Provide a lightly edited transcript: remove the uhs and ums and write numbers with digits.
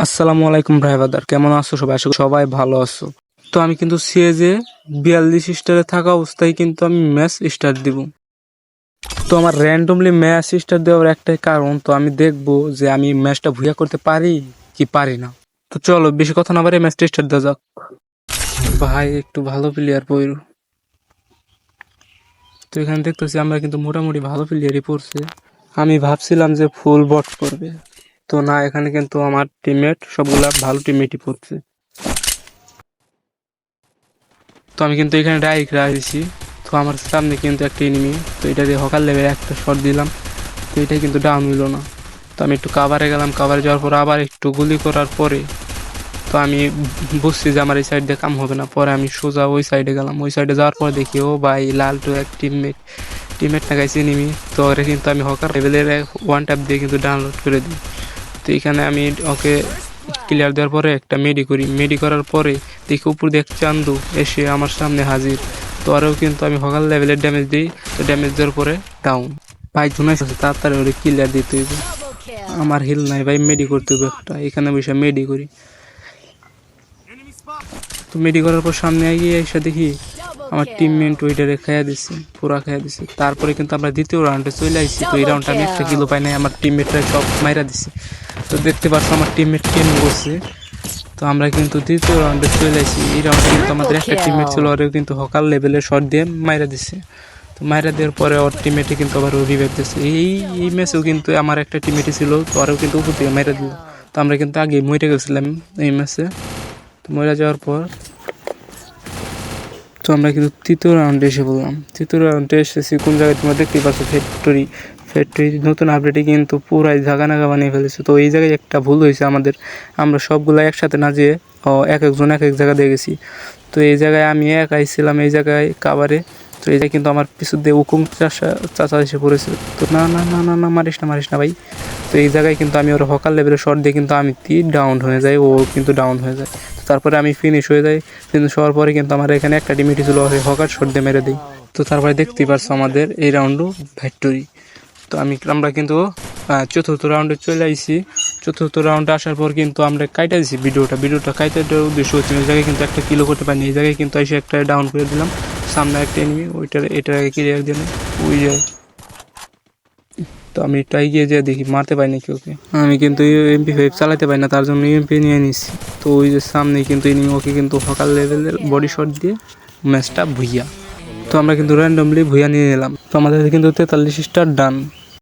আসসালামু আলাইকুম ভাই বাদার, কেমন আছো সবাই? আশা করি সবাই ভালো আছো। তো আমি কিন্তু সিএজে 42 স্টারে থাকা অবস্থায় কিন্তু আমি ম্যাচ স্টার্ট দিব। তো আমার র্যান্ডমলি ম্যাচ স্টার্ট দেওয়ার একটাই কারণ, তো আমি দেখবো যে আমি ম্যাচটা ভুইয়া করতে পারি কি পারি না। তো চলো বেশি কথা না বাড়িয়ে ম্যাচটা স্টার্ট দেওয়া যাক। ভাই একটু ভালো প্লেয়ার পড়ো। তো এখানে দেখতেছি আমরা কিন্তু মোটামুটি ভালো প্লেয়ারই পড়ছে। আমি ভাবছিলাম যে ফুল বট করবে, তো না, এখানে কিন্তু আমার টিমমেট সবগুলা ভালো টিমমেটই পড়ছে। তো আমি কিন্তু এখানে ডাইরেক্ট দিছি। তো আমার সামনে কিন্তু একটা এনিমি, তো এটা দিয়ে হকার লেভেলে একটা শট দিলাম, তো এটা কিন্তু ডাউন হইল না। তো আমি একটু কাভারে গেলাম, কাভারে যাওয়ার পর আবার একটু গুলি করার পরে তো আমি বুঝছি যে আমার এই সাইড দিয়ে কাম হবে না। পরে আমি সোজা ওই সাইডে গেলাম, ওই সাইডে যাওয়ার পর দেখি ও ভাই লাল টু এক টিমমেট লাগাইছে এনিমি। তো ওরে কিন্তু আমি হকার লেভেলের ওয়ান ট্যাপ দিয়ে কিন্তু ডাউনলোড করে দিই। তো এখানে আমি ওকে ক্লিয়ার দেওয়ার পরে একটা মেডি করার পরে দেখি উপর দিয়ে এক চান্দু এসে আমার সামনে হাজির। তো আরও কিন্তু আমি হকার লেভেলের ড্যামেজ দিই। তো ড্যামেজ দেওয়ার পরে ডাউন। ভাই জুনাইস আছে, তাড়াতাড়ি ওরে ক্লিয়ার দিতে হইবে। আমার হিল নাই ভাই, মেডি করতে হবে একটা। এখানে বসে মেডি করি। তো মেডি করার পর সামনে এগিয়ে এসে দেখি আমার টিমমেট ওইটারে খাইয়া দিচ্ছে, পুরা খাইয়া দিচ্ছে। তারপরে কিন্তু আমরা দ্বিতীয় রাউন্ডে চলে আসছি। তো এই রাউন্ডটা আমি একটা কিলো পাই নাই, আমার টিমমেটরা সব মাইরা দিচ্ছে। তো দেখতে পাচ্ছ আমার টিমমেট কেন করছে। তো আমরা কিন্তু দ্বিতীয় রাউন্ডে চলে আসি। এই রাউন্ডে কিন্তু আমাদের একটা টিমমেট ছিল, ওরেও কিন্তু হকার লেভেলের শট দিয়ে মাইরা দিচ্ছে। তো মাইরা দেওয়ার পরে ওর টিমমেটে কিন্তু আবার রিভাইভ দিচ্ছে। এই ম্যাচেও কিন্তু আমার একটা টিমমেটই ছিল, তো ওরেও কিন্তু উপর থেকে মাইরা দিল। তো আমরা কিন্তু আগে মরে গেছিলাম এই ম্যাচে। তো মরে যাওয়ার পর তো আমরা কিন্তু তৃতীয় রাউন্ডে এসে বললাম। তৃতীয় রাউন্ডে এসেছি কোন জায়গায় তোমরা দেখতেই পাচ্ছ, ফ্যাক্টরি নতুন আপডেটে কিন্তু পুরাই জাগা নাগা বানিয়ে ফেলেছে। তো এই জায়গায় একটা ভুল হয়েছে আমাদের, আমরা সবগুলো একসাথে না যেয়ে এক একজন এক এক জায়গা দিয়ে গেছি। তো এই জায়গায় আমি একাই ছিলাম এই জায়গায় কাভারে। তো এই জায়গায় কিন্তু আমার পিছু দিয়ে উকুম চাচা এসে পড়েছে। তো না না না না না, মারিস না ভাই। তো এই জায়গায় কিন্তু আমি ওর হকার লেভেলের শট দিয়ে কিন্তু আমি ডাউন হয়ে যাই, ও কিন্তু ডাউন হয়ে যায়। তারপরে আমি ফিনিশ হয়ে যাই। ফিনিশ হওয়ার পরে কিন্তু আমার এখানে একটা টিমমেট ছিল, হকার শট দিয়ে মেরে দিই। তো তারপরে দেখতেই পারছো আমাদের এই রাউন্ডও ভিক্টোরি। তো আমরা কিন্তু চতুর্থ রাউন্ডে চলে আইছি। চতুর্থ রাউন্ডে আসার পর কিন্তু আমরা কাইটা দিছি ভিডিওটা কাইটা দেওয়ার উদ্দেশ্য হচ্ছে এই জায়গায় কিন্তু একটা কিলো করতে পারিনি। এই জায়গায় কিন্তু এসে একটা ডাউন করে দিলাম। সামনে একটা এনিমি, এটার আগে ক্লিয়ার দিয়ে ওই যায়। তো আমি একটু এগিয়ে যেয়ে দেখি মারতে পারি নাকি ওকে। আমি কিন্তু MP5 চালাতে পারি না, তার জন্য ইউএমপি নিয়ে নিচ্ছি। তো ওই যে সামনে কিন্তু এনিমি, ওকে কিন্তু হকার লেভেলের বডি শট দিয়ে ম্যাচটা ভুইয়া। তো আমরা কিন্তু র্যান্ডমলি ভুইয়া নিয়ে নিলাম। তো আমাদের কিন্তু 43 স্টার ডান।